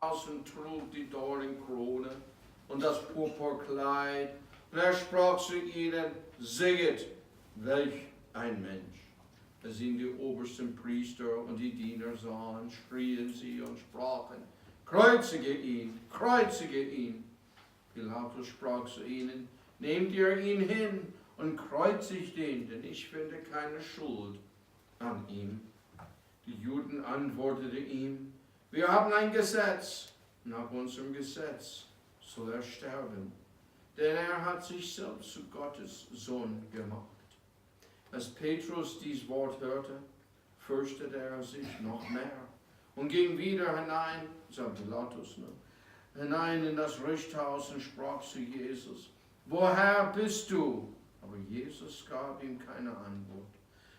aus und trug die Dornenkrone und das Purpurkleid. Und er sprach zu ihnen, sehet, welch ein Mensch. Als ihn die obersten Priester und die Diener sahen, schrien sie und sprachen, kreuzige ihn, kreuzige ihn. Pilatus sprach zu ihnen, nehmt ihr ihn hin und kreuzigt ihn, denn ich finde keine Schuld an ihm. Die Juden antworteten ihm, wir haben ein Gesetz, nach unserem Gesetz soll er sterben, denn er hat sich selbst zu Gottes Sohn gemacht. Als Petrus dies Wort hörte, fürchtete er sich noch mehr und ging wieder hinein, sagt Pilatus, hinein in das Richthaus und sprach zu Jesus, woher bist du? Aber Jesus gab ihm keine Antwort.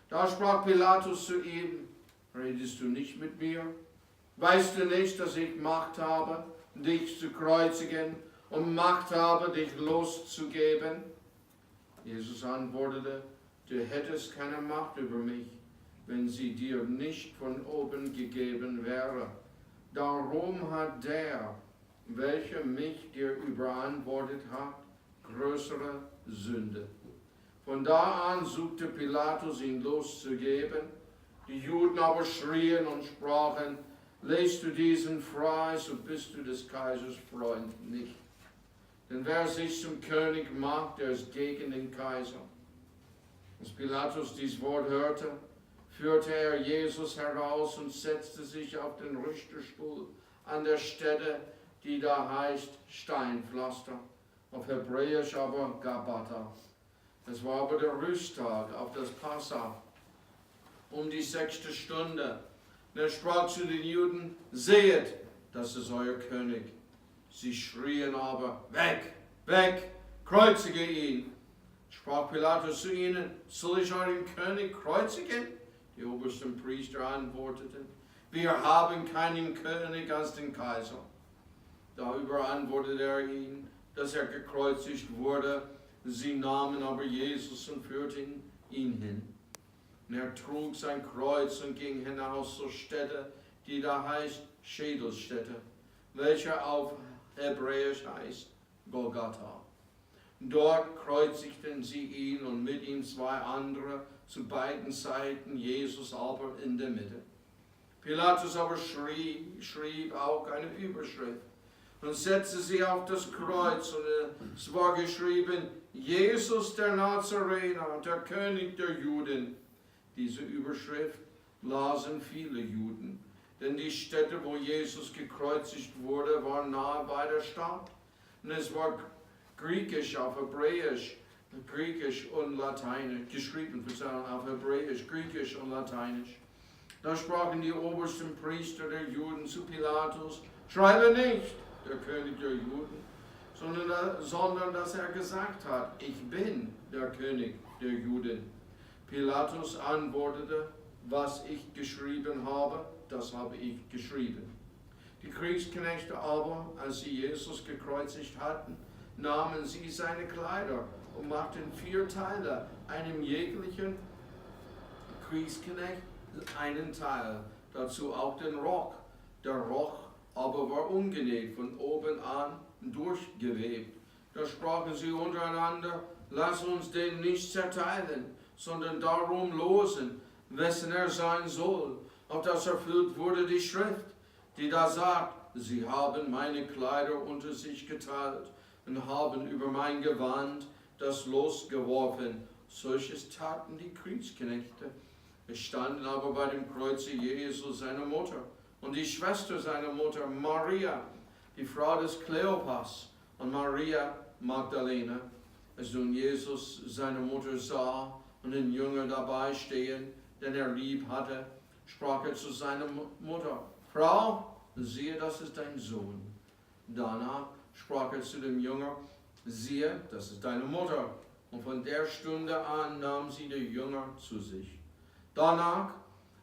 Da sprach Pilatus zu ihm, redest du nicht mit mir? Weißt du nicht, dass ich Macht habe, dich zu kreuzigen und Macht habe, dich loszugeben? Jesus antwortete, du hättest keine Macht über mich, wenn sie dir nicht von oben gegeben wäre. Darum hat der, welcher mich dir überantwortet hat, größere Sünde. Von da an suchte Pilatus, ihn loszugeben. Die Juden aber schrien und sprachen, lässt du diesen frei, so bist du des Kaisers Freund nicht. Denn wer sich zum König macht, der ist gegen den Kaiser. Als Pilatus dies Wort hörte, führte er Jesus heraus und setzte sich auf den Richterstuhl an der Stätte, die da heißt Steinpflaster, auf Hebräisch aber Gabbatha. Es war aber der Rüsttag auf das Passa, um die 6. Stunde. Und er sprach zu den Juden, sehet, das ist euer König. Sie schrien aber, weg, weg, kreuzige ihn. Sprach Pilatus zu ihnen, soll ich euren König kreuzigen? Die obersten Priester antworteten, wir haben keinen König als den Kaiser. Darüber antwortete er ihnen, dass er gekreuzigt wurde. Sie nahmen aber Jesus und führten ihn hin. Und er trug sein Kreuz und ging hinaus zur Stätte, die da heißt Schädelstätte, welche auf Hebräisch heißt Golgatha. Dort kreuzigten sie ihn und mit ihm 2 andere zu beiden Seiten, Jesus aber in der Mitte. Pilatus aber schrieb auch eine Überschrift und setzte sie auf das Kreuz, und es war geschrieben, Jesus der Nazarener, der König der Juden. Diese Überschrift lasen viele Juden, denn die Stätte, wo Jesus gekreuzigt wurde, war nahe bei der Stadt. Und es war griechisch auf Hebräisch, griechisch und lateinisch, geschrieben auf Hebräisch, griechisch und lateinisch. Da sprachen die obersten Priester der Juden zu Pilatus, schreibe nicht, der König der Juden, sondern dass er gesagt hat, ich bin der König der Juden. Pilatus antwortete, was ich geschrieben habe, das habe ich geschrieben. Die Kriegsknechte aber, als sie Jesus gekreuzigt hatten, nahmen sie seine Kleider und machten 4 Teile, einem jeglichen Kriegsknecht einen Teil, dazu auch den Rock. Der Rock aber war ungenäht, von oben an durchgewebt. Da sprachen sie untereinander, lass uns den nicht zerteilen, sondern darum losen, wessen er sein soll, auf das erfüllt wurde die Schrift, die da sagt, sie haben meine Kleider unter sich geteilt und haben über mein Gewand das Los geworfen. Solches taten die Kriegsknechte. Es standen aber bei dem Kreuze Jesu seine Mutter und die Schwester seiner Mutter, Maria, die Frau des Kleopas, und Maria Magdalena. Als nun Jesus seine Mutter sah und den Jünger dabei stehen, den er lieb hatte, sprach er zu seiner Mutter, Frau, siehe, das ist dein Sohn. Danach sprach er zu dem Jünger, siehe, das ist deine Mutter. Und von der Stunde an nahm sie der Jünger zu sich. Danach,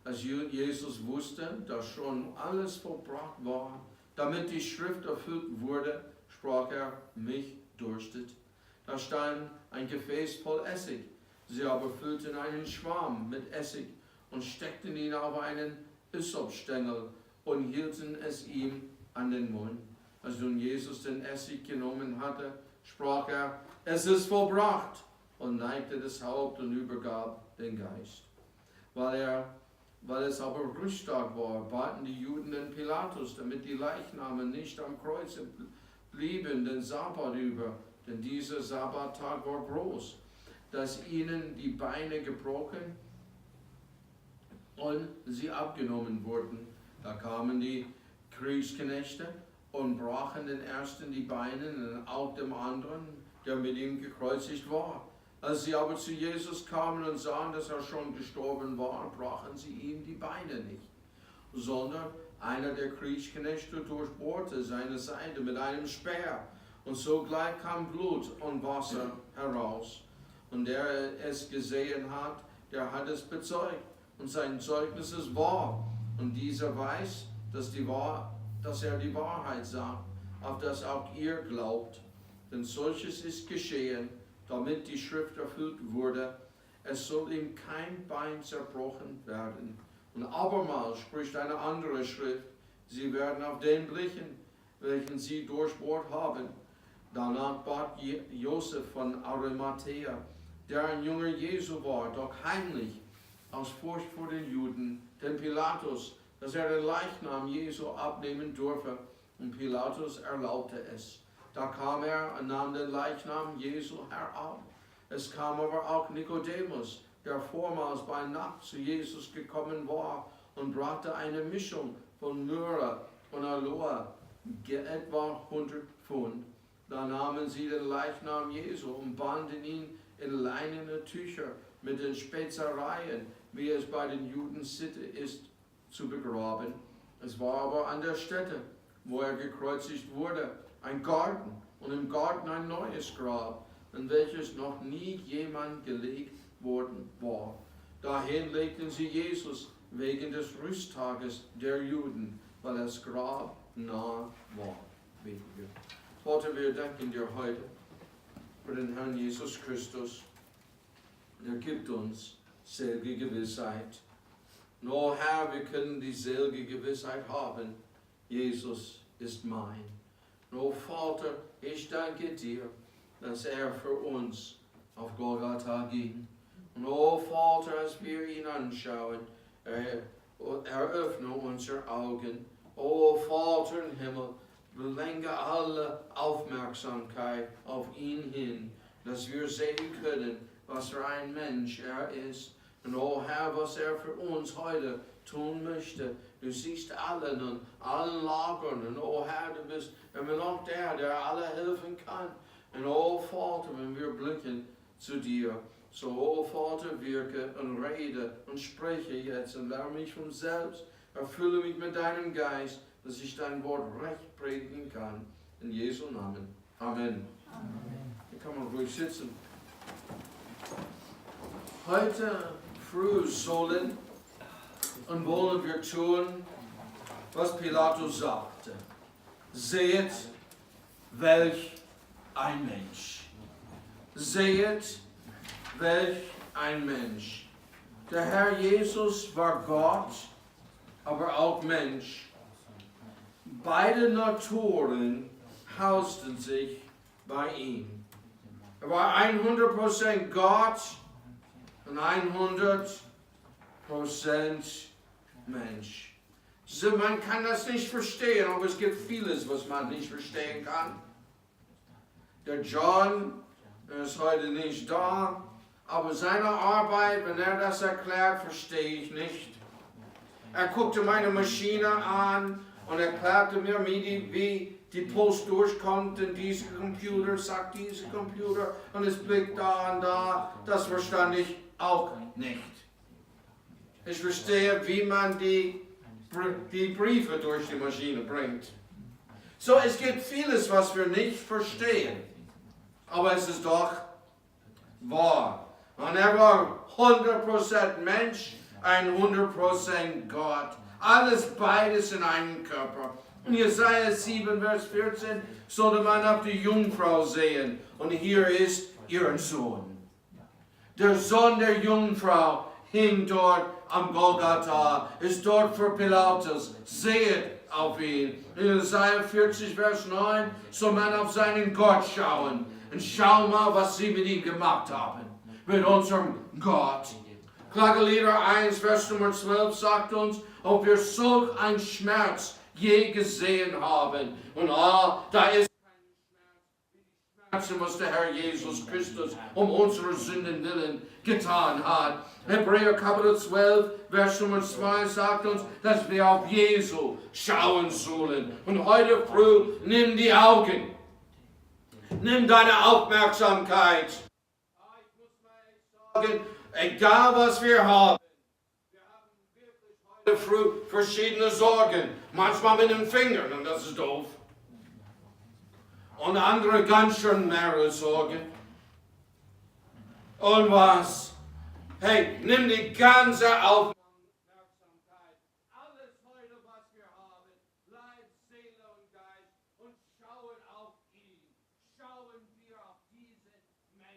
als Jesus wusste, dass schon alles vollbracht war, damit die Schrift erfüllt wurde, sprach er, mich durstet. Da stand ein Gefäß voll Essig. Sie aber füllten einen Schwamm mit Essig und steckten ihn auf einen Ysopstängel und hielten es ihm an den Mund. Als nun Jesus den Essig genommen hatte, sprach er, es ist vollbracht, und neigte das Haupt und übergab den Geist. Weil es aber Rüsttag war, baten die Juden den Pilatus, damit die Leichname nicht am Kreuz blieben, den Sabbat über, denn dieser Sabbattag war groß, dass ihnen die Beine gebrochen und sie abgenommen wurden. Da kamen die Kriegsknechte und brachen den ersten die Beine und auch dem anderen, der mit ihm gekreuzigt war. Als sie aber zu Jesus kamen und sahen, dass er schon gestorben war, brachen sie ihm die Beine nicht, sondern einer der Kriegsknechte durchbohrte seine Seite mit einem Speer, und sogleich kam Blut und Wasser heraus. Und der es gesehen hat, der hat es bezeugt, und sein Zeugnis ist wahr. Und dieser weiß, dass er die Wahrheit sagt, auf das auch ihr glaubt. Denn solches ist geschehen, damit die Schrift erfüllt wurde, es soll ihm kein Bein zerbrochen werden. Und abermals spricht eine andere Schrift, sie werden auf den blicken, welchen sie durchbohrt haben. Danach bat Josef von Arimathea, der ein Jünger Jesu war, doch heimlich, aus Furcht vor den Juden, den Pilatus, dass er den Leichnam Jesu abnehmen dürfe. Und Pilatus erlaubte es. Da kam er und nahm den Leichnam Jesu herauf. Es kam aber auch Nikodemus, der vormals bei Nacht zu Jesus gekommen war, und brachte eine Mischung von Myrrhe und Aloe, etwa 100 Pfund. Da nahmen sie den Leichnam Jesu und banden ihn in leinene Tücher mit den Spezereien, wie es bei den Juden Sitte ist, zu begraben. Es war aber an der Stätte, wo er gekreuzigt wurde, ein Garten, und im Garten ein neues Grab, in welches noch nie jemand gelegt worden war. Dahin legten sie Jesus wegen des Rüsttages der Juden, weil das Grab nah war. Beten wir. Vater, wir danken dir heute für den Herrn Jesus Christus. Er gibt uns selige Gewissheit. Nur Herr, wir können die selige Gewissheit haben. Jesus ist mein. Nur Vater, ich danke dir, dass er für uns auf Golgatha ging. Und oh Vater, als wir ihn anschauen, eröffne unsere Augen. Oh Vater im Himmel, lenke alle Aufmerksamkeit auf ihn hin, dass wir sehen können, was für ein Mensch er ist. Und oh Herr, was er für uns heute tun möchte. Du siehst allen und allen Lagern. Und oh Herr, du bist immer noch der alle helfen kann. Und oh Vater, wenn wir blicken zu dir, so oh Vater, wirke und rede und spreche jetzt und lerne mich von selbst. Erfülle mich mit deinem Geist, dass ich dein Wort recht predigen kann. In Jesu Namen. Amen. Amen. Hier kann man ruhig sitzen. Heute früh sollen und wollen wir tun, was Pilatus sagte. Seht, welch ein Mensch. Seht, welch ein Mensch. Der Herr Jesus war Gott, aber auch Mensch. Beide Naturen hausten sich bei ihm. Er war 100% Gott und 100% Mensch. So, man kann das nicht verstehen, aber es gibt vieles, was man nicht verstehen kann. Der John ist heute nicht da, aber seine Arbeit, wenn er das erklärt, verstehe ich nicht. Er guckte meine Maschine an und erklärte mir, wie die Post durchkommt in diesen Computer, sagt dieser Computer, und es blickt da und da. Das verstand ich auch nicht. Ich verstehe, wie man die Briefe durch die Maschine bringt. So, es gibt vieles, was wir nicht verstehen. Aber es ist doch wahr. Und er war 100% Mensch, 100% Gott. Alles beides in einem Körper. In Jesaja 7, Vers 14 sollte man auf die Jungfrau sehen. Und hier ist ihr Sohn. Der Sohn der Jungfrau hing dort am Golgatha, ist dort für Pilatus. Seht auf ihn. In Jesaja 40, Vers 9, soll man auf seinen Gott schauen. Und schau mal, was sie mit ihm gemacht haben. Mit unserem Gott. Klagelieder 1, Vers Nummer 12 sagt uns, ob wir solch einen Schmerz je gesehen haben. Und da ist was der Herr Jesus Christus unsere Sünden willen getan hat. Hebräer Kapitel 12, Vers Nummer 2 sagt uns, dass wir auf Jesu schauen sollen. Und heute früh nimm die Augen, nimm deine Aufmerksamkeit. Ich muss mal sagen, egal was wir haben wirklich heute früh verschiedene Sorgen. Manchmal mit den Fingern, und das ist doof. Und andere ganz schön mehrere Sorgen. Und was? Hey, nimm die ganze Aufmerksamkeit. Alles heute, was wir haben. Leib, Seele und Geist. Und schauen auf ihn. Schauen wir auf diesen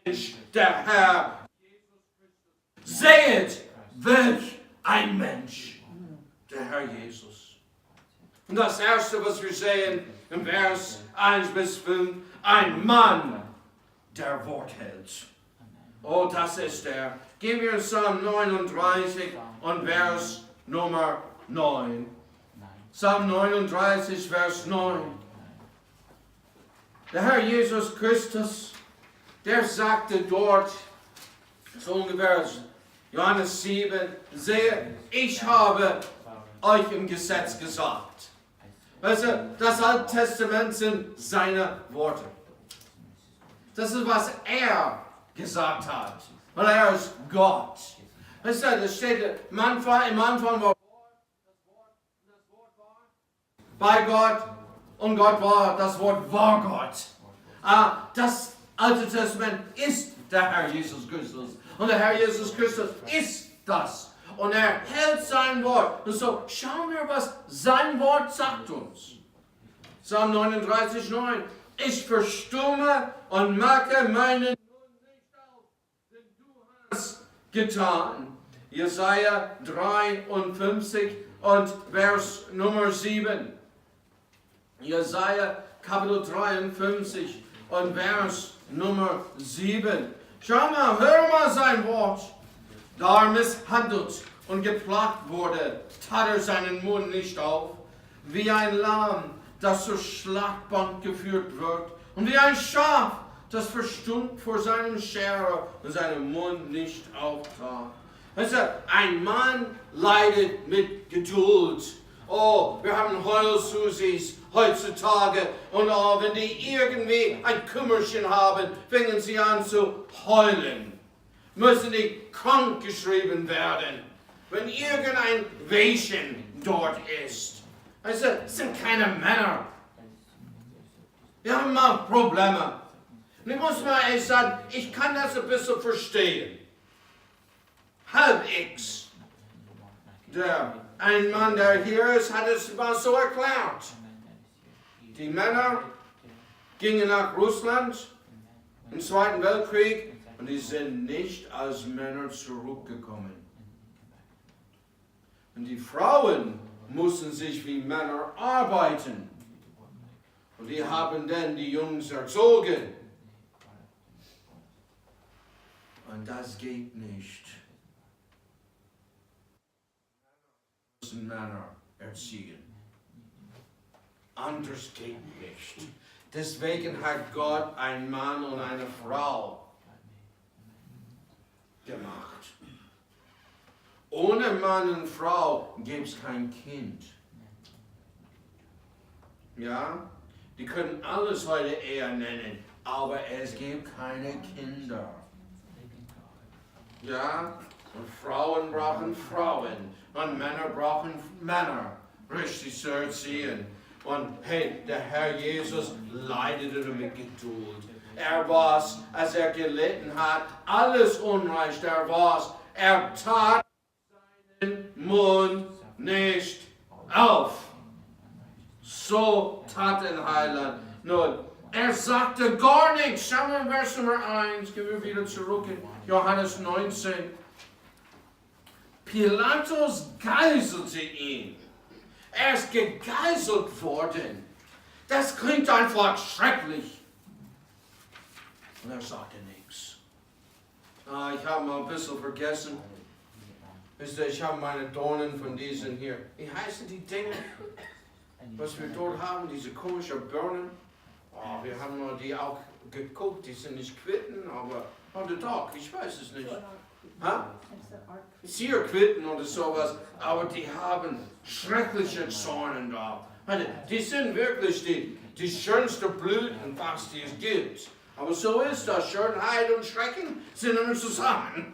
Mensch, der Herr Jesus Christus. Seht, welch ein Mensch. Der Herr Jesus. Und das Erste, was wir sehen, im Vers 1 bis 5, ein Mann, der Wort hält. Oh, das ist er. Gehen wir in Psalm 39 und Vers Nummer 9. Psalm 39, Vers 9. Der Herr Jesus Christus, der sagte dort, so ungefähr Johannis 7, sehe, ich habe euch im Gesetz gesagt. Weißt du, das Alte Testament sind seine Worte. Das ist, was er gesagt hat. Weil er ist Gott. Weißt du, das steht im Anfang war das Wort war bei Gott und Gott war, das Wort war Gott. Das Alte Testament ist der Herr Jesus Christus. Und der Herr Jesus Christus ist das. Und er hält sein Wort. Und so schauen wir, was sein Wort sagt uns. Psalm 39, 9. Ich verstumme und mache meinen Mund nicht auf, denn du hast getan. Jesaja 53 und Vers Nummer 7. Jesaja Kapitel 53 und Vers Nummer 7. Schau mal, hör mal sein Wort. Da er misshandelt und geplagt wurde, tat er seinen Mund nicht auf, wie ein Lamm, das zur Schlachtbank geführt wird, und wie ein Schaf, das verstummt vor seinem Scherer und seinen Mund nicht auftat. Also, ein Mann leidet mit Geduld. Oh, wir haben Heulsusis heutzutage, und wenn die irgendwie ein Kümmerchen haben, fängen sie an zu heulen. Müssen die krank geschrieben werden, wenn irgendein Wehchen dort ist. Also, es sind keine Männer. Wir haben mal Probleme. Und ich muss mal ehrlich sagen, ich kann das ein bisschen verstehen. Halbwegs. Ein Mann, der hier ist, hat es mal so erklärt. Die Männer gingen nach Russland im Zweiten Weltkrieg. Und die sind nicht als Männer zurückgekommen. Und die Frauen mussten sich wie Männer arbeiten. Und die haben dann die Jungs erzogen. Und das geht nicht. Wir müssen Männer erziehen. Anders geht nicht. Deswegen hat Gott einen Mann und eine Frau gemacht. Ohne Mann und Frau gibt es kein Kind. Ja, die können alles heute Ehe nennen, aber es gibt keine Kinder. Ja, und Frauen brauchen Frauen und Männer brauchen Männer, richtig zu erziehen. Und hey, der Herr Jesus leidete mit Geduld. Er war's, als er gelitten hat, alles Unrecht, er tat seinen Mund nicht auf. So tat der Heiland. Nun, er sagte gar nichts. Schauen wir in Vers Nummer 1, gehen wir wieder zurück in Johannes 19. Pilatus geißelte ihn. Er ist gegeißelt worden. Das klingt einfach schrecklich. Und er sagte nichts. Ich habe mal ein bisschen vergessen. Wisst ihr, ich habe meine Dornen von diesen hier. Wie heißen die Dinge, was wir dort haben? Diese komischen Birnen. Wir haben mal die auch geguckt. Die sind nicht Quitten, aber oder doch, ich weiß es nicht. Zierquitten oder sowas. Aber die haben schreckliche Zornen da. Die sind wirklich die schönsten Blüten, was die es gibt. Aber so ist das. Schönheit und Schrecken sind immer zusammen.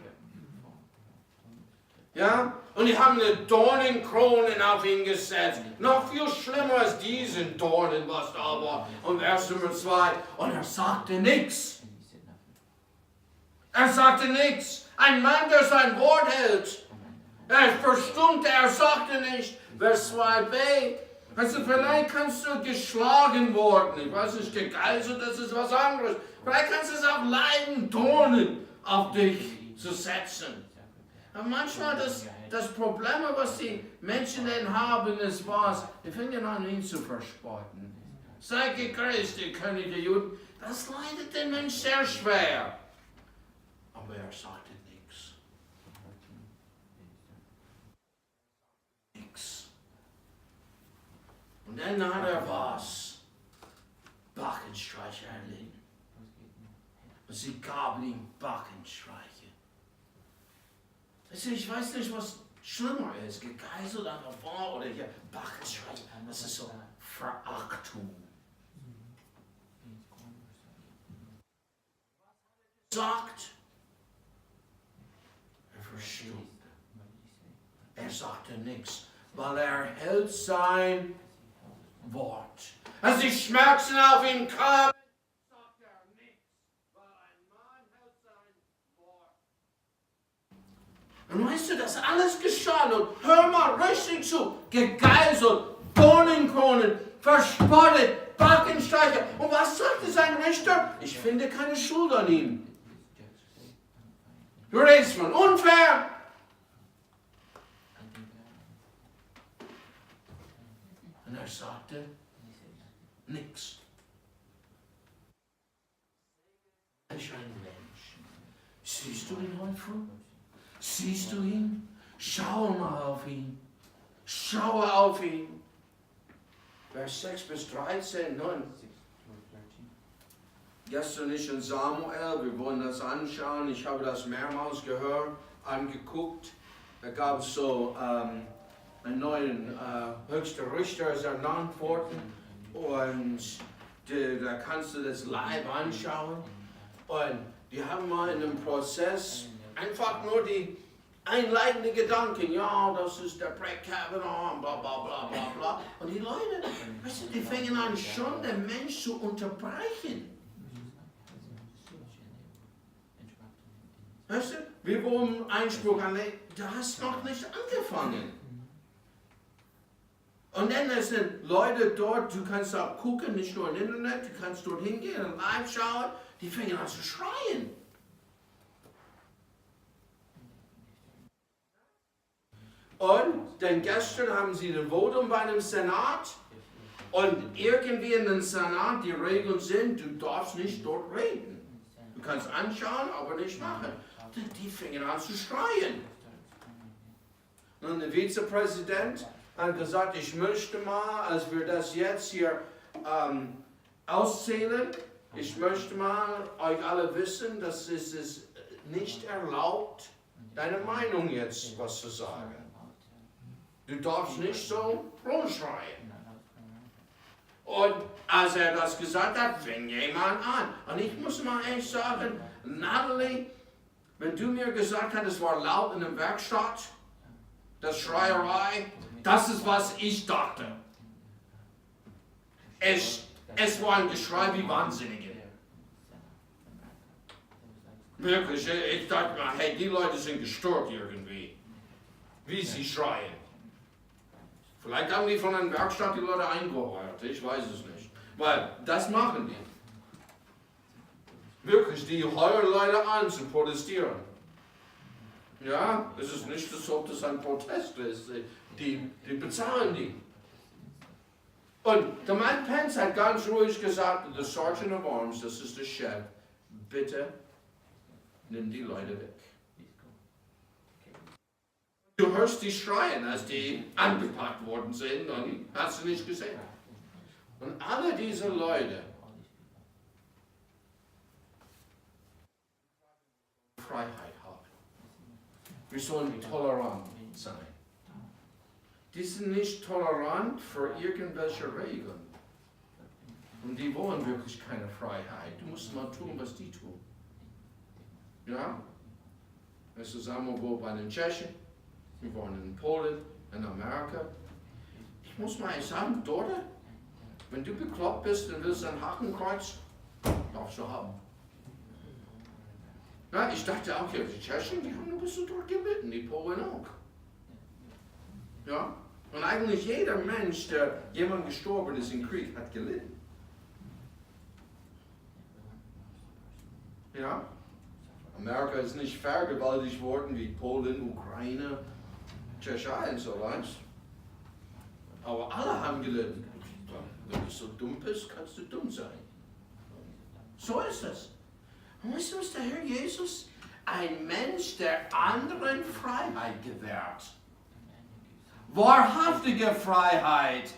Ja? Und die haben eine Dornenkronen auf ihn gesetzt. Noch viel schlimmer als diesen Dornen, was da war. Und Vers Nummer 2. Und er sagte nichts. Er sagte nichts. Ein Mann, der sein Wort hält. Er verstummte, er sagte nicht. Vers 2b. Also vielleicht kannst du geschlagen worden. Ich weiß nicht, gegeißelt, das ist was anderes. Vielleicht kannst du es auch leiden, Dornen auf dich zu setzen. Aber manchmal das Problem, was die Menschen denn haben, ist was, die fingen an, ihn zu verspotten. Sei gegrüßt, ihr König der Juden. Das leidet den Mensch sehr schwer. Aber er sagte nichts. Nichts. Und dann hat er was? Backenstreiche erlitten. Und sie gaben ihm Backenstreiche. Ich weiß nicht, was schlimmer ist, gegeißelt an der Wand oder hier Backenstreiche. Das ist so Verachtung. Sagt, er verstummte. Er sagte nichts, weil er hält sein Wort. Als die Schmerzen auf ihn kamen, sagte er nichts, weil ein Mann hält sein Wort. Und weißt du, das alles geschah und hör mal richtig zu, gegeißelt, Dornenkronen, verspottet, Backenstreiche. Und was sagte sein Richter? Ich finde keine Schuld an ihm. Du redest von unfair. Und er sagte nichts. Er ist ein Mensch. Siehst du ihn heute? Siehst du ihn? Schau mal auf ihn. Schaue auf ihn. Vers 6 bis 13, nun. Gestern nicht in Samuel, wir wollen das anschauen. Ich habe das mehrmals gehört, angeguckt. Da gab es so einen neuen höchsten Richter, ist ernannt worden. Und da kannst du das live anschauen. Und die haben mal in einem Prozess einfach nur die einleitenden Gedanken. Ja, das ist der Brett Kavanaugh, bla bla bla bla bla. Und die Leute, weißt du, die fingen an schon, den Mensch zu unterbrechen. Weißt du, wir wollen Einspruch anlegen, du hast noch nicht angefangen. Und dann sind Leute dort, du kannst auch gucken, nicht nur im Internet, du kannst dort hingehen und live schauen, die fingen an zu schreien. Und dann gestern haben sie ein Votum bei dem Senat und irgendwie in dem Senat die Regeln sind, du darfst nicht dort reden. Du kannst anschauen, aber nicht machen. Die fingen an zu schreien. Und der Vizepräsident hat gesagt, ich möchte mal, als wir das jetzt hier auszählen, ich möchte mal euch alle wissen, dass es ist nicht erlaubt, deine Meinung jetzt was zu sagen. Du darfst nicht so rumschreien. Und als er das gesagt hat, fing jemand an. Und ich muss mal echt sagen, Natalie, wenn du mir gesagt hast, es war laut in der Werkstatt, das Schreierei, das ist, was ich dachte. Es war ein Geschrei wie Wahnsinnige. Wirklich, ich dachte mir, hey, die Leute sind gestört irgendwie, wie sie schreien. Vielleicht haben die von einer Werkstatt die Leute eingeheuert, ich weiß es nicht. Weil das machen die. Wirklich, die heuern Leute an zu protestieren. Ja, es ist nicht so, ob das ein Protest ist. Die bezahlen die. Und der Mann Pence hat ganz ruhig gesagt, der Sergeant of Arms, das ist der Chef, bitte nimm die Leute weg. Du hörst die schreien, als die angepackt worden sind, und hast du nicht gesehen. Und alle diese Leute, Freiheit haben. Wir sollen tolerant sein. Die sind nicht tolerant für irgendwelche Regeln. Und die wollen wirklich keine Freiheit. Du musst mal tun, was die tun. Ja? Es ist einmal wo bei den Tschechen, wir waren in Polen, in Amerika. Ich muss mal sagen, dort, wenn du bekloppt bist und willst ein Hakenkreuz, darfst du haben. Ja, ich dachte auch, ja, die Tschechen, die haben ein bisschen dort gelitten, die Polen auch. Ja? Und eigentlich jeder Mensch, der jemand gestorben ist im Krieg, hat gelitten. Ja? Amerika ist nicht vergewaltigt worden wie Polen, Ukraine, Tschechei und so weiter. Aber alle haben gelitten. Wenn du so dumm bist, kannst du dumm sein. So ist es. Und weißt du, was der Herr Jesus? Ein Mensch, der anderen Freiheit gewährt. Wahrhaftige Freiheit.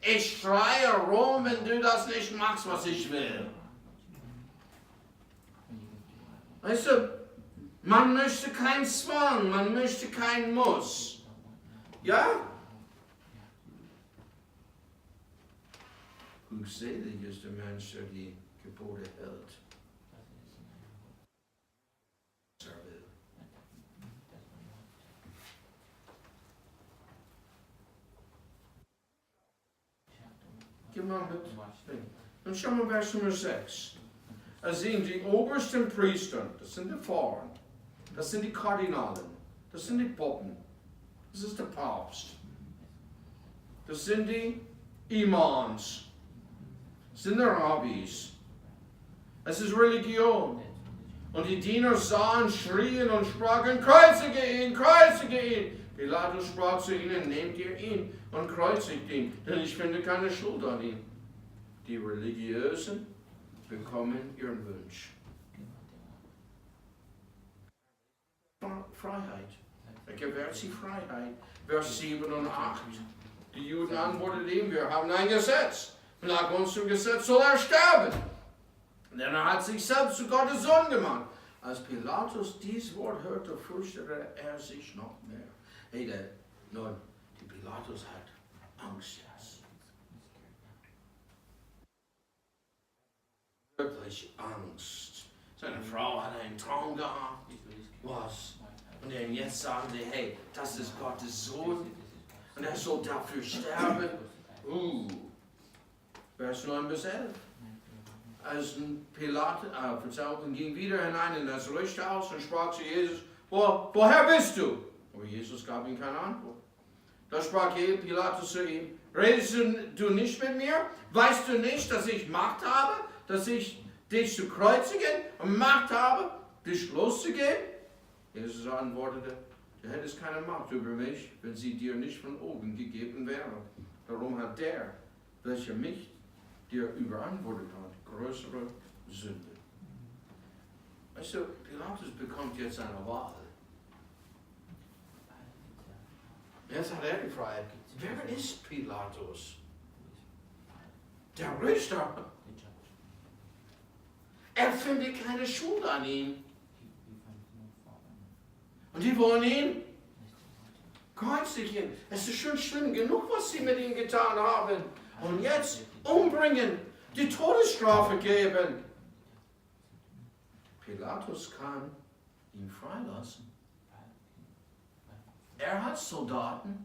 Ich schreie rum, wenn du das nicht machst, was ich will. Weißt du, man möchte keinen Zwang, man möchte keinen Muss. Ja? Glückselig ist der Mensch, der die Gebote hält. Geh mal mit. Dann schauen wir Vers Nummer 6. Da sehen die obersten Priester, das sind die Pfarrer, das sind die Kardinalen, das sind die Popen, das ist der Papst, das sind die Imams, das sind die Rabbis, es ist Religion. Und die Diener sahen, schrien und sprachen, kreuzige ihn, kreuzige ihn. Pilatus sprach zu ihnen, nehmt ihr ihn und kreuzigt ihn, denn ich finde keine Schuld an ihm. Die Religiösen bekommen ihren Wunsch. Freiheit. Er gewährt sie Freiheit. Vers 7 und 8. Die Juden antworteten ihm, wir haben ein Gesetz. Nach unserem Gesetz soll er sterben. Denn er hat sich selbst zu Gottes Sohn gemacht. Als Pilatus dies Wort hörte, fürchtete er sich noch mehr. Hey, die Pilatus hat Angst jetzt. Wirklich Angst. Seine Frau hat einen Traum gehabt. Was? Und jetzt sagen sie, hey, das ist Gottes Sohn. Und er soll dafür sterben. Vers 9 bis 11. Als Pilatus ging wieder hinein in das Richthaus und sprach zu Jesus, woher bist du? Aber Jesus gab ihm keine Antwort. Da sprach Pilatus zu ihm, redest du nicht mit mir? Weißt du nicht, dass ich Macht habe, dass ich dich zu kreuzigen und Macht habe, dich loszugeben? Jesus antwortete, du hättest keine Macht über mich, wenn sie dir nicht von oben gegeben wäre. Darum hat der, welcher mich dir überantwortet hat, größere Sünde. Weißt du, Pilatus bekommt jetzt eine Wahl. Jetzt hat er die Freiheit. Wer ist Pilatus? Der Richter. Er findet keine Schuld an ihm. Und die wollen ihn kreuzigen. Es ist schon schlimm genug, was sie mit ihm getan haben. Und jetzt umbringen, die Todesstrafe geben. Pilatus kann ihn freilassen. Er hat Soldaten.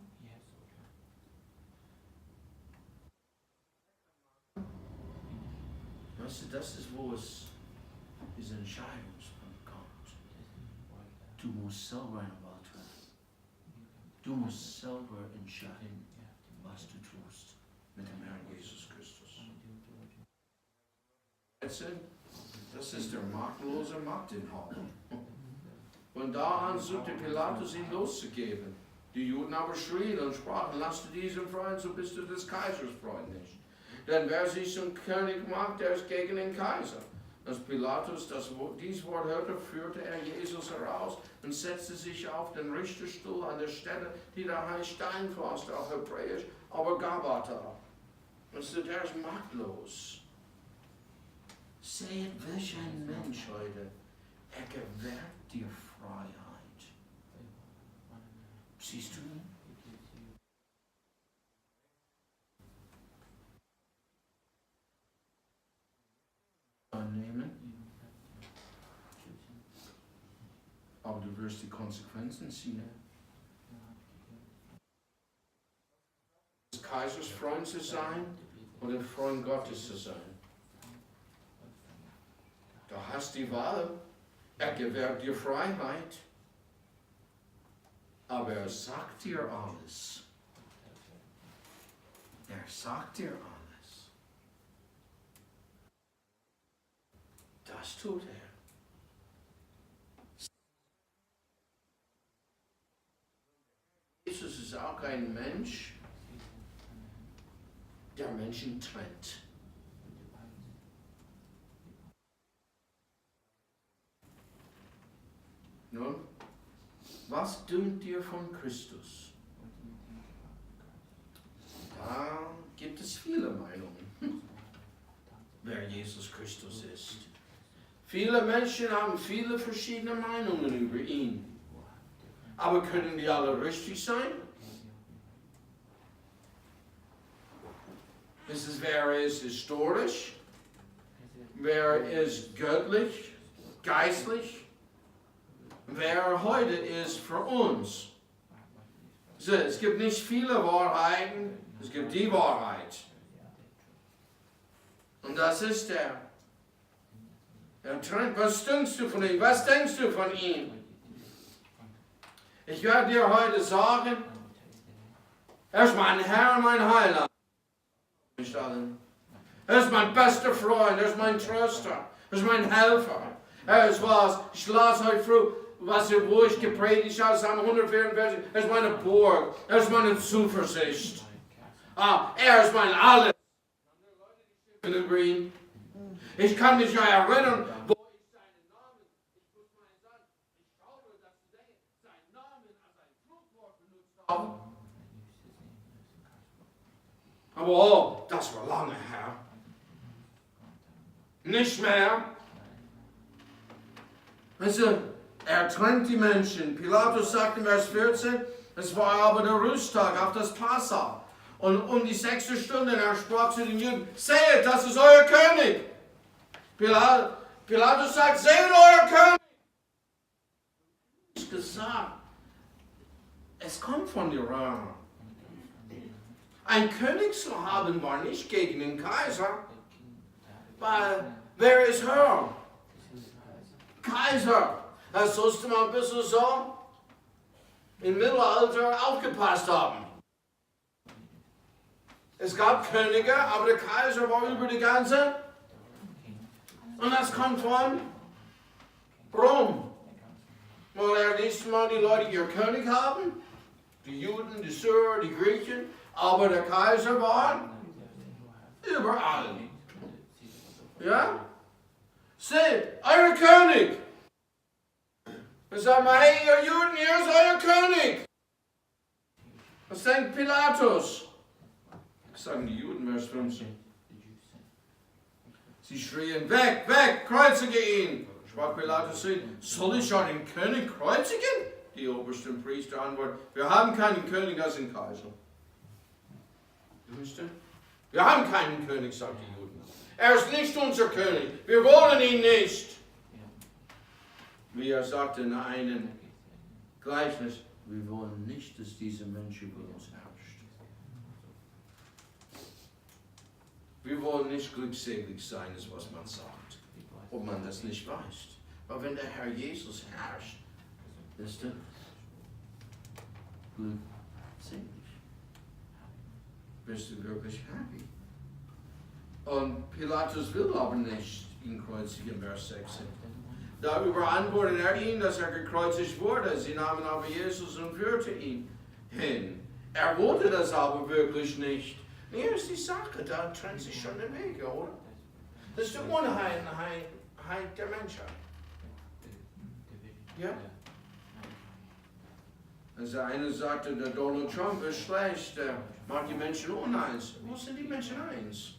Weißt du, das ist, wo es diese Entscheidungspunkt kommt. Du musst selber eine Wahl treffen. Du musst selber entscheiden, was du tust mit dem Herrn Jesus Christus. Das ist der machtlose Machtinhaber. Von da an suchte Pilatus ihn loszugeben. Die Juden aber schrien und sprachen, lass du diesen freien, so bist du des Kaisers Freund nicht. Denn wer sich zum König macht, der ist gegen den Kaiser. Als Pilatus dies Wort hörte, führte er Jesus heraus und setzte sich auf den Richterstuhl an der Stelle, die da heißt Steinpflaster auf Hebräisch, aber Gabata. Also der ist machtlos. Seht, welch ein Mensch heute. Er gewährt dir Freiheit. Siehst du ihn? Annehmen. Aber du wirst die Konsequenzen ziehen. Des Kaisers Freund zu sein oder Freund Gottes zu sein. Du hast die Wahl. Er gewährt dir Freiheit. Aber er sagt dir alles. Er sagt dir alles. Das tut er. Jesus ist auch ein Mensch, der Menschen trennt. Nun, was dünkt dir von Christus? Da gibt es viele Meinungen, wer Jesus Christus ist. Viele Menschen haben viele verschiedene Meinungen über ihn. Aber können die alle richtig sein? Wer ist historisch? Wer ist göttlich, geistlich? Wer heute ist für uns. So, es gibt nicht viele Wahrheiten, es gibt die Wahrheit. Und das ist er. Was denkst du von ihm? Was denkst du von ihm? Ich werde dir heute sagen, er ist mein Herr und mein Heiland. Er ist mein bester Freund, er ist mein Tröster, er ist mein Helfer. Er ist was, ich las heute früh, wo ich gepredigt habe, Psalm 144, er ist meine Burg, er ist meine Zuversicht. Er ist mein Alles. Über ihn. Ich kann mich ja erinnern, wo ich seinen Namen, ich muss mal sagen, ich glaube, dass du seinen Namen als ein Flugwort benutzt hast. Aber das war lange her. Nicht mehr. Also, er trennt die Menschen. Pilatus sagt in Vers 14, es war aber der Rüsttag auf das Passa. Und um die 6. Stunde, er sprach zu den Juden, seht, das ist euer König. Pilatus sagt, seht euer König. Ich gesagt, es kommt von dir an. Ein König zu haben war nicht gegen den Kaiser, weil wer ist Herr? Kaiser. Das sollst du mal ein bisschen so im Mittelalter aufgepasst haben. Es gab Könige, aber der Kaiser war über die ganze. Und das kommt von Rom. Weil er nächstes Mal die Leute ihr König haben. Die Juden, die Syrer, die Griechen. Aber der Kaiser war überall. Ja? Seht, euer König. Wir sagen mal, hey, ihr Juden, hier ist euer König. Was denkt Pilatus? Sagen die Juden, Vers 15. Sie schrien, weg, weg, kreuzige ihn. Sprach Pilatus zu ihnen, soll ich schon den König kreuzigen? Die obersten Priester antworten, wir haben keinen König als den Kaiser. Wir haben keinen König, sagt die Juden. Er ist nicht unser König. Wir wollen ihn nicht. Wie er sagte in einem Gleichnis, wir wollen nicht, dass dieser Mensch über uns herrscht. Wir wollen nicht glückselig sein, ist was man sagt, ob man das nicht weiß. Aber wenn der Herr Jesus herrscht, ist er glückselig. Bist du wirklich happy? Und Pilatus will aber nicht ihn kreuzigen, Vers 16. Da überantwortet ihn, dass gekreuzigt wurde. Sie nahmen aber Jesus und führte ihn hin. Er wollte das aber wirklich nicht. Nee, ist die Sache, da trennt sich schon der Weg, oder? Das ist die Unheit der Menschheit. Ja? Also einer sagte, der Donald Trump ist schlecht, der macht die Menschen uneins. Wo sind die Menschen eins?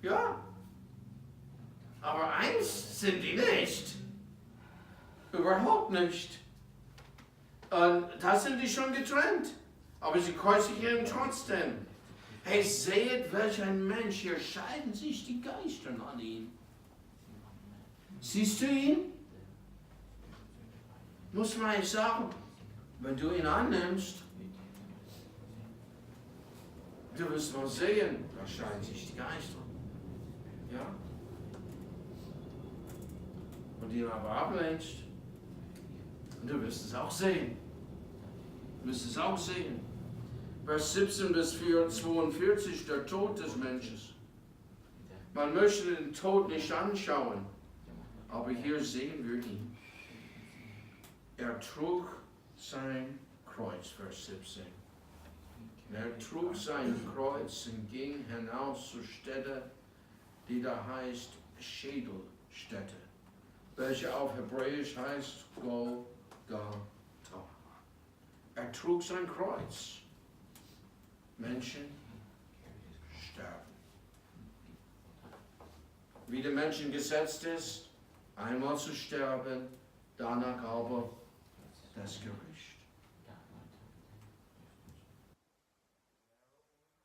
Ja. Aber eins sind die nicht. Überhaupt nicht. Und da sind die schon getrennt. Aber sie kreuzigen ihn trotzdem. Hey, seht, welch ein Mensch. Hier scheiden sich die Geister an ihm. Siehst du ihn? Muss man eigentlich sagen, wenn du ihn annimmst, du wirst mal sehen, da scheiden sich die Geister. Ja? Und ihn aber ablehnst, und du wirst es auch sehen. Du wirst es auch sehen. Vers 17 bis 42, der Tod des Menschen. Man möchte den Tod nicht anschauen, aber hier sehen wir ihn. Er trug sein Kreuz, Vers 17. Er trug sein Kreuz und ging hinaus zur Stätte, die da heißt Schädelstätte, welche auf Hebräisch heißt Golgatha. Er trug sein Kreuz. Menschen sterben. Wie der Menschen gesetzt ist, einmal zu sterben, danach aber das Gericht.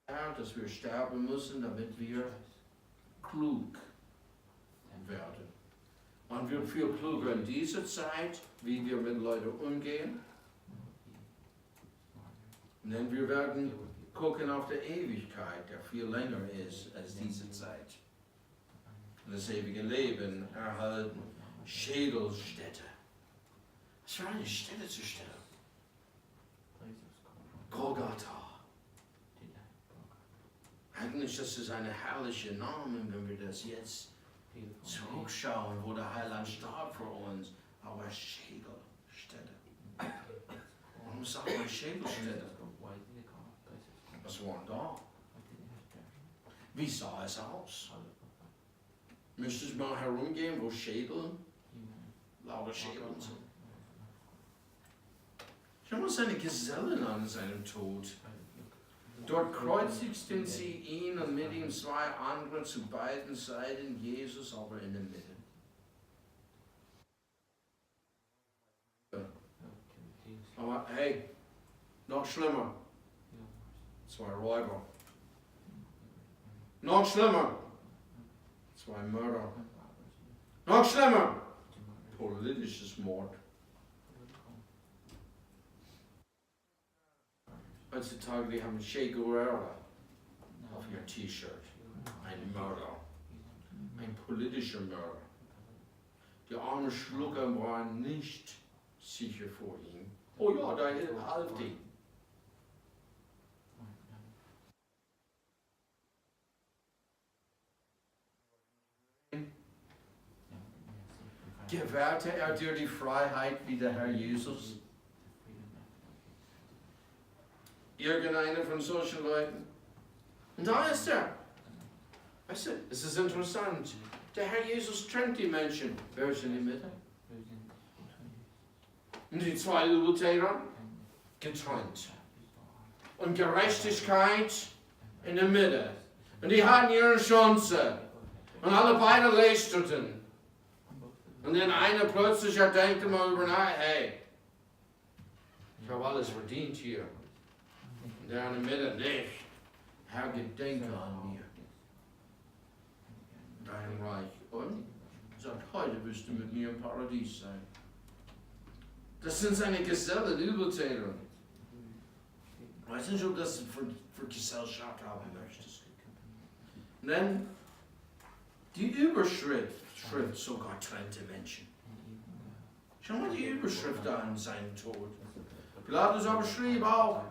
Ja, dass wir sterben müssen, damit wir klug werden. Und wir viel kluger in dieser Zeit, wie wir mit Leuten umgehen. Denn wir werden gucken auf die Ewigkeit, der viel länger ist als diese Zeit. Das ewige Leben erhalten. Schädelstätte. Was für eine Stätte zu stellen? Golgatha. Eigentlich ist es ein herrlicher Name, wenn wir das jetzt zurückschauen, wo der Heiland starb für uns. Aber Schädelstätte. Warum sagt man Schädelstätte? Was war da? Wie sah es aus? Müsste ich mal herumgehen, wo Schädel, lauter Schädel sind? Schau mal seine Gesellen an seinem Tod. Dort kreuzigten sie ihn und mit ihm zwei andere zu beiden Seiten, Jesus aber in der Mitte. Aber hey, noch schlimmer. Zwei Räuber. Noch schlimmer. Zwei Mörder. Noch schlimmer. Politisches Mord. Heutzutage, die haben Che Guevara auf ihr T-Shirt. Ein Mörder. Ein politischer Mörder. Die armen Schlucker waren nicht sicher vor ihm. Oh ja, da half die. Gewährte er dir die Freiheit wie der Herr Jesus? Irgendeiner von solchen Leuten? Und da ist er. Weißt du, es ist interessant. Der Herr Jesus trennt die Menschen. Wer ist in der Mitte? Und die zwei Übeltäter? Getrennt. Und Gerechtigkeit in der Mitte. Und die hatten ihre Chance. Und alle beide lästerten. Und dann einer plötzlich denkt mal über nach, hey, ich habe alles verdient hier. Und der in der Mitte nicht. Herr, gedenke an mir. Dein Reich. Und sagt, heute wirst du mit mir im Paradies sein. Das sind seine Gesellen, Übeltäter. Ich weiß nicht, ob du das für Gesellschaft haben möchtest. Und dann die Überschrift sogar trennte Menschen. Schau mal die Überschrift an seinem Tod. Pilatus aber schrieb auch,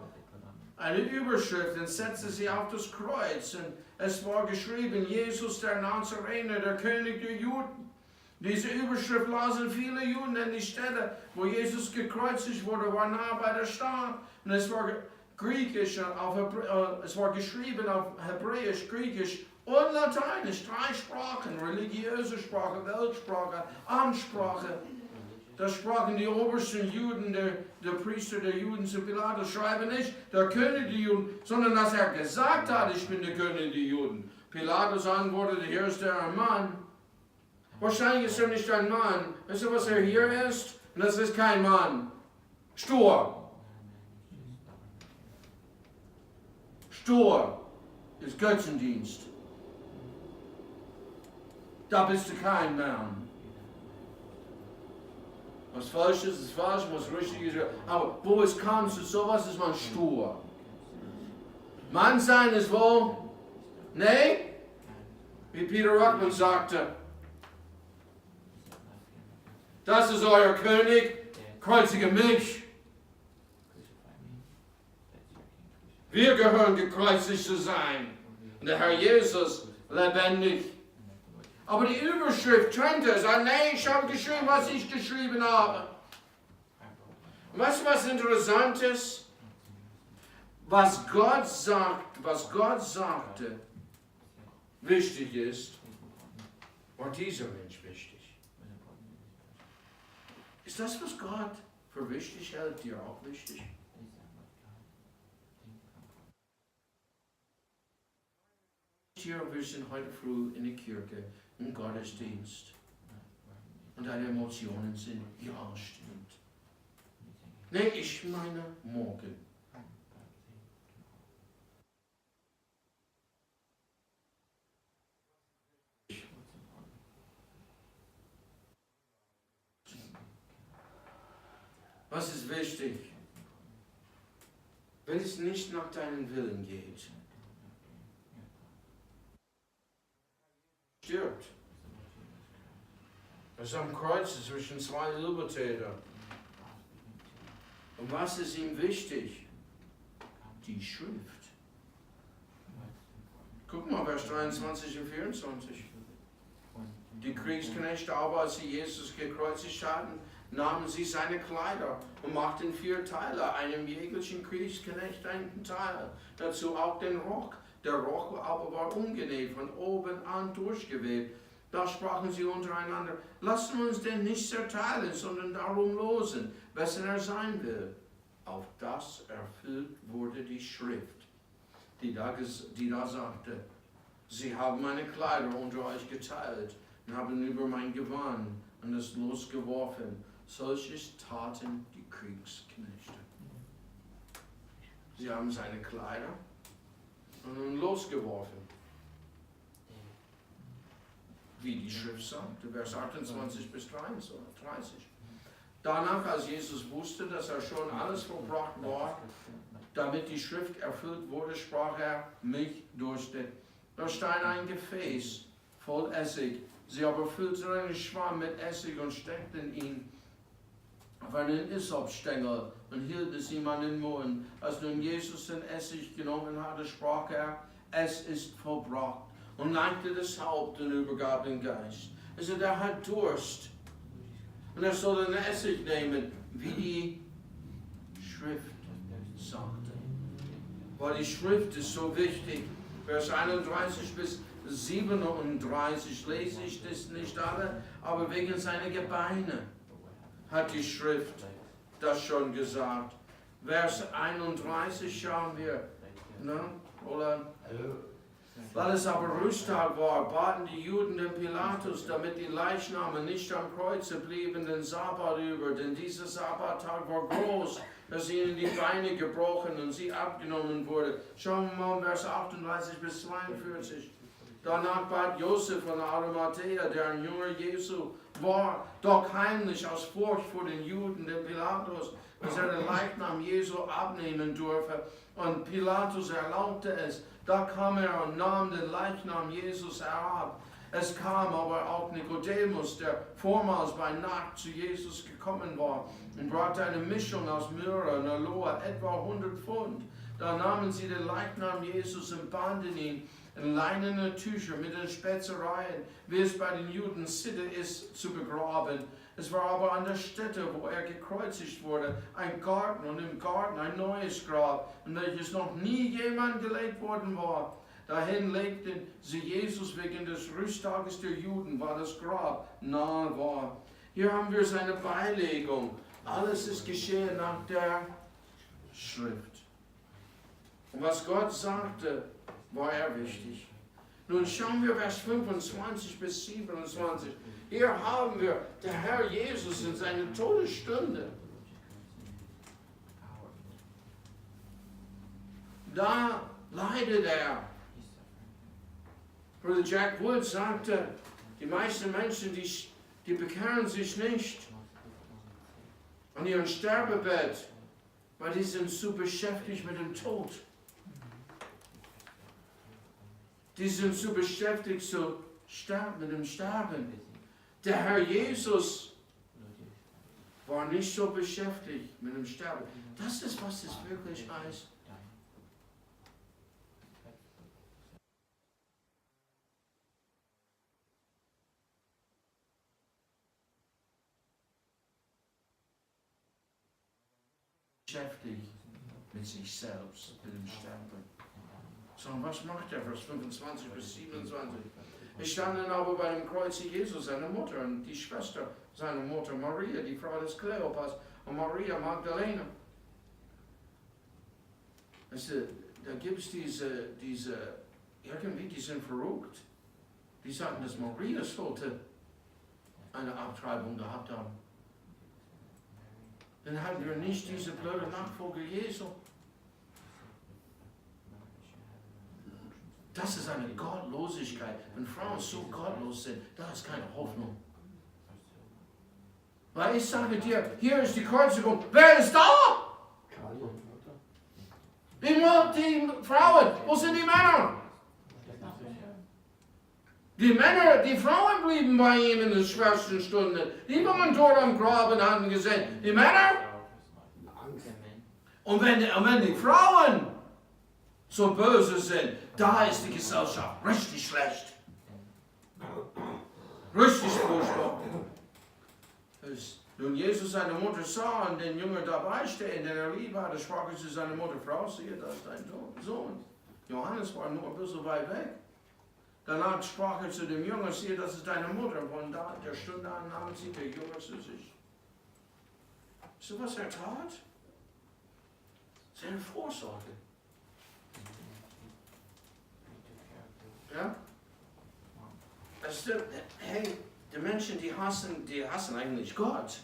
eine Überschrift und setzte sie auf das Kreuz. Und es war geschrieben, Jesus der Nazarener, der König der Juden. Diese Überschrift lasen viele Juden, denn die Stelle, wo Jesus gekreuzigt wurde, war nah bei der Stadt. Und es war griechisch, es war geschrieben auf Hebräisch, Griechisch und Lateinisch, 3 Sprachen, religiöse Sprache, Weltsprache, Amtssprache. Das sprachen die obersten Juden, der Priester der Juden zu Pilatus, schreibe nicht der König der Juden, sondern dass er gesagt hat, ich bin der König der Juden. Pilatus antwortete, hier ist der Mann. Wahrscheinlich ist er nicht ein Mann. Weißt du, was er hier ist? Und das ist kein Mann. Stur. Stur ist Götzendienst. Da bist du kein Mann. Was falsch ist falsch, was richtig ist. Aber wo es kommt zu sowas, ist man stur. Mann sein ist wohl, nee, wie Peter Ruckman sagte, das ist euer König, kreuzige mich. Wir gehören gekreuzigt zu sein. Und der Herr Jesus lebendig. Aber die Überschrift trennt es. Nee, ich habe geschrieben, was ich geschrieben habe. Und weißt du, was interessant ist? Was Gott sagt, was Gott sagte, wichtig ist, war dieser Mensch wichtig. Ist das, was Gott für wichtig hält, dir auch wichtig? Wir sind heute früh in der Kirche, im Gottesdienst. Und deine Emotionen sind, ja, stimmt. Nee, ich meine morgen. Was ist wichtig? Wenn es nicht nach deinem Willen geht, stirbt. Er ist am Kreuz zwischen 2 Übeltätern. Und was ist ihm wichtig? Die Schrift. Guck mal, Vers 23 und 24. Die Kriegsknechte aber, als sie Jesus gekreuzigt hatten, nahmen sie seine Kleider und machten 4 Teile, einem jeglichen Kriegsknecht einen Teil, dazu auch den Rock. Der Rock aber war umgenäht, von oben an durchgewebt. Da sprachen sie untereinander, lassen uns denn nicht zerteilen, sondern darum losen, wessen er sein will. Auf das erfüllt wurde die Schrift, die da sagte, sie haben meine Kleider unter euch geteilt und haben über mein Gewand und es losgeworfen. Solches taten die Kriegsknechte. Sie haben seine Kleider und dann losgeworfen. Wie die Schrift sagt, Vers 28 bis 30. Danach, als Jesus wusste, dass er schon alles verbracht war, damit die Schrift erfüllt wurde, sprach er, mich durstet. Da stand ein Gefäß voll Essig. Sie aber füllten einen Schwamm mit Essig und steckten ihn auf einen Issopstängel und hielten es ihm an den Mund. Als nun Jesus den Essig genommen hatte, sprach er, es ist vollbracht. Und neigte das Haupt und übergab den Geist. Also der hat Durst. Und er soll den Essig nehmen, wie die Schrift sagte. Weil die Schrift ist so wichtig. Vers 31 bis 37 lese ich das nicht alle, aber wegen seiner Gebeine hat die Schrift das schon gesagt. Vers 31 schauen wir. Na, Roland? Weil es aber Rüsttag war, baten die Juden den Pilatus, damit die Leichname nicht am Kreuze blieben, den Sabbat über. Denn dieser Sabbattag war groß, dass ihnen die Beine gebrochen und sie abgenommen wurde. Schauen wir mal Vers 38 bis 42. Danach bat Josef von Arimathea, der ein Jünger Jesu war, doch heimlich aus Furcht vor den Juden, den Pilatus, dass er den Leichnam Jesu abnehmen dürfe. Und Pilatus erlaubte es. Da kam er und nahm den Leichnam Jesus herab. Es kam aber auch Nikodemus, der vormals bei Nacht zu Jesus gekommen war und brachte eine Mischung aus Myrrhe und Aloe, etwa 100 Pfund. Da nahmen sie den Leichnam Jesus und banden ihn in leinene Tücher mit den Spezereien, wie es bei den Juden Sitte ist, zu begraben. Es war aber an der Stätte, wo er gekreuzigt wurde, ein Garten und im Garten ein neues Grab, in welches noch nie jemand gelegt worden war. Dahin legten sie Jesus wegen des Rüsttages der Juden, weil das Grab nahe war. Hier haben wir seine Beilegung. Alles ist geschehen nach der Schrift. Und was Gott sagte, war er wichtig. Nun schauen wir Vers 25 bis 27. Hier haben wir der Herr Jesus in seiner Todesstunde. Da leidet er. Bruder Jack Wood sagte, die meisten Menschen, die bekehren sich nicht an ihrem Sterbebett, weil die sind zu beschäftigt mit dem Tod. Die sind zu beschäftigt zu sterben, mit dem Sterben. Der Herr Jesus war nicht so beschäftigt mit dem Sterben. Das ist, was es wirklich heißt. Beschäftigt mit sich selbst, mit dem Sterben. So, was macht er? Vers 25 bis 27. Es standen aber bei dem Kreuz Jesus, seine Mutter und die Schwester seiner Mutter Maria, die Frau des Kleopas und Maria Magdalena. Also, da gibt es diese, irgendwie, die sind verrückt. Die sagen, dass Maria sollte eine Abtreibung gehabt haben. Dann hatten wir nicht diese blöde Nachfolger Jesu. Das ist eine Gottlosigkeit. Wenn Frauen so gottlos sind, da ist keine Hoffnung. Weil ich sage dir, hier ist die Kreuzigung. Wer ist da? Die Frauen. Wo sind die Männer? Die Frauen blieben bei ihm in der schwersten Stunde. Die waren dort am Grab und haben gesehen. Die Männer? Und wenn die Frauen so böse sind, da ist die Gesellschaft richtig schlecht. Richtig furchtbar. Nun Jesus seine Mutter sah und den Jünger dabei stehen, den er lieb hatte, sprach er zu seiner Mutter, Frau, siehe, das ist dein Sohn. Johannis war nur ein bisschen weit weg. Danach sprach er zu dem Jünger, siehe, das ist deine Mutter. Von der Stunde an nahmen sie der Jünger zu sich. So was er tat? Seine Vorsorge. Ja? Also, hey, die Menschen, die hassen eigentlich Gott.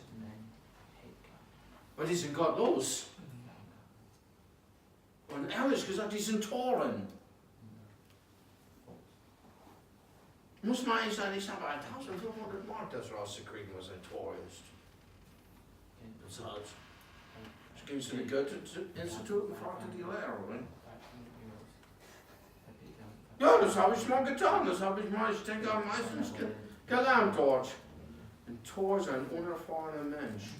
Weil die sind gottlos. Und ehrlich gesagt, die sind Toren. Muss man eigentlich sagen, ich habe 1500 Mark das rauszukriegen, was ein Tor ist. Bezahlt. Ich ging zu dem Goethe-Institut und fragte die Lehrerin. Ja, das habe ich mal getan. Das habe ich mal, ich denke, am meisten gelernt dort. Ein Tor ist ein unerfahrener Mensch.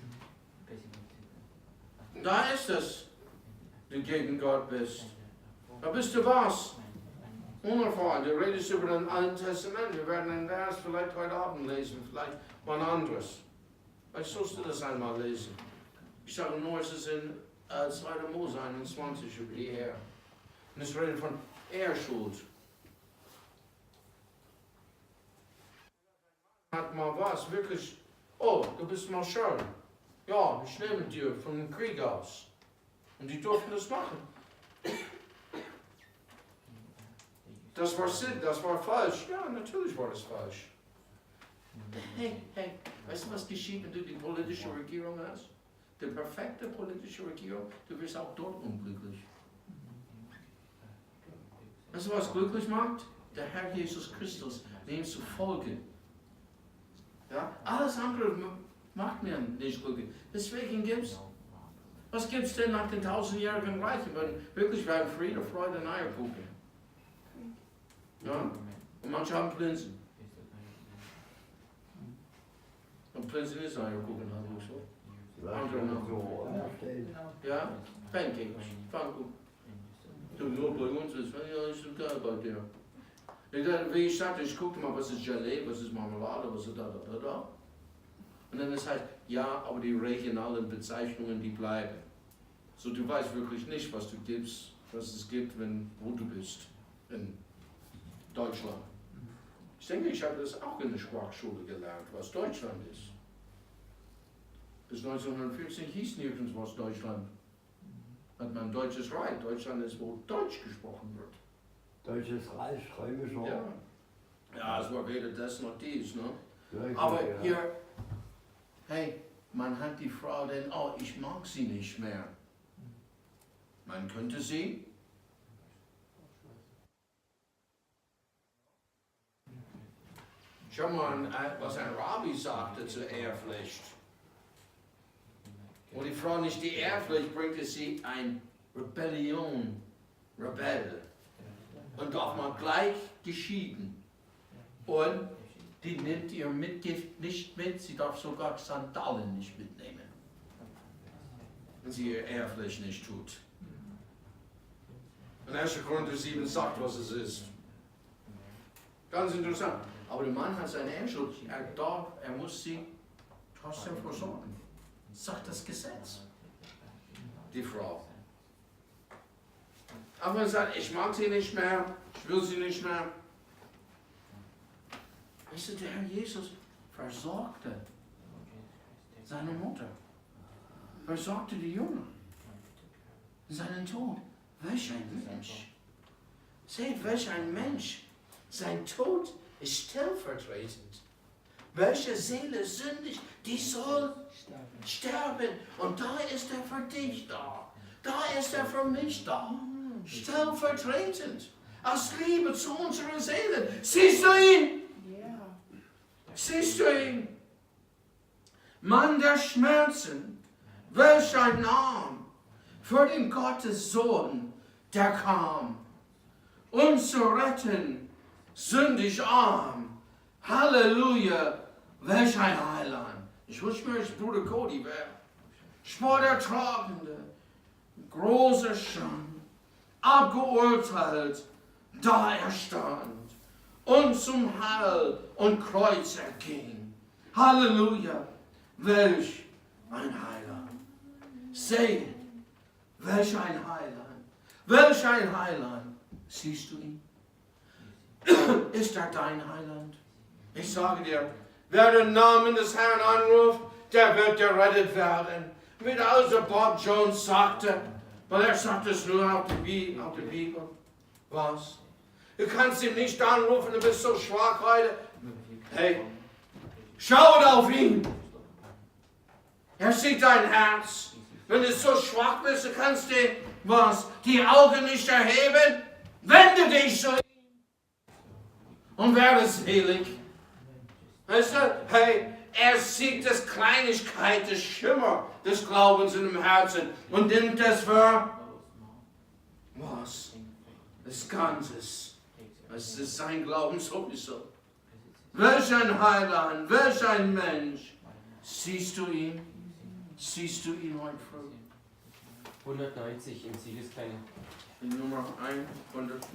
Da ist es, du gegen Gott bist. Da bist du was? Unerfahren. Du redest über das Alte Testament. Wir werden einen Vers vielleicht heute Abend lesen, vielleicht mal ein anderes. Vielleicht sollst du das einmal lesen. Ich sage nur, es ist in 2. Mose 21 über die Ehe. Und es redet von Ehrschuld. Hat mal was, wirklich, oh, du bist mal schön. Ja, ich nehme dir von dem Krieg aus. Und die durften das machen. Das war Sinn, das war falsch. Ja, natürlich war das falsch. Hey, weißt du, was geschieht, wenn du die politische Regierung hast? Die perfekte politische Regierung, du wirst auch dort unglücklich. Weißt du, was glücklich macht? Der Herr Jesus Christus, dem zu folgen. Ja? Alles andere macht mir nicht glücklich. Deswegen was gibt es denn nach den 1000-jährigen Reichen, wenn wirklich wir haben Friede, Freude und Eierkuchen? Ja? Und manche haben Prinzen. Und plötzlich ist er gucken, habe ich so. So, Ja, pancakes, pfannkuchen. Du, nur bei uns ist, ja, ist so geil bei dir. Wie ich sagte, ich guckte mal, was ist Gelee, was ist Marmelade, was ist da. Und dann ist halt, ja, aber die regionalen Bezeichnungen, die bleiben. So, du weißt wirklich nicht, was du gibst, was es gibt, wo du bist, in Deutschland. Ich denke, ich habe das auch in der Sprachschule gelernt, was Deutschland ist. Bis 1940 hieß nirgends was Deutschland. Hat man ein deutsches Reich. Deutschland ist, wo Deutsch gesprochen wird. Deutsches Reich, römischer. Ja, ja, es war weder das noch dies, ne? Wirklich, Aber ja. hier, hey, man hat die Frau denn, oh, ich mag sie nicht mehr. Man könnte sie. Schau mal, was ein Rabbi sagte zur Ehrpflicht. Wo die Frau nicht die Ehrpflicht bringt, ist sie ein Rebell. Und auch mal gleich geschieden. Und die nimmt ihr Mitgift nicht mit, sie darf sogar Sandalen nicht mitnehmen. Wenn sie ihr Ehrpflicht nicht tut. Und 1. Korinther 7 sagt, was es ist. Ganz interessant. Aber der Mann hat seine Ehrschuld. Er muss sie trotzdem versorgen. Sagt das Gesetz. Die Frau. Aber er sagt, ich mag sie nicht mehr, ich will sie nicht mehr. Weißt du, der Herr Jesus versorgte seine Mutter. Versorgte die Jünger. Seinen Tod. Welch ein Mensch. Seht, welch ein Mensch. Sein Tod ist stellvertretend. Welche Seele sündig, die soll sterben. Und da ist er für dich da. Da ist er für mich da. Stellvertretend. Aus Liebe zu unserer Seele. Siehst du ihn? Siehst du ihn? Mann der Schmerzen. Welch ein Arm für den Gottes Sohn, der kam, uns zu retten, sündig arm. Halleluja, welch ein Heiland. Ich wünsche mir, dass Bruder Cody wäre. Sportertragende, große Schande, abgeurteilt, da er stand und zum Heil und Kreuz erging. Halleluja, welch ein Heiland. Seht, welch ein Heiland. Welch ein Heiland. Siehst du ihn? Ist er dein Heiland? Ich sage dir, wer den Namen des Herrn anruft, der wird gerettet werden. Wie also Bob Jones sagte, weil er sagt es nur auf der Bibel. Was? Du kannst ihn nicht anrufen, du bist so schwach heute. Hey, schaut auf ihn. Er sieht dein Herz. Wenn du so schwach bist, du kannst dir was? Die Augen nicht erheben. Wende dich zu ihm und werde selig. Weißt du, hey, er sieht das Kleinigkeit, das Schimmer des Glaubens in dem Herzen und nimmt das für was? Das Ganze. Es ist sein Glauben sowieso. Welch ein Heiland, welch ein Mensch. Siehst du ihn? Siehst du ihn heute früh? 190 im Siegeskleine. Nummer 190.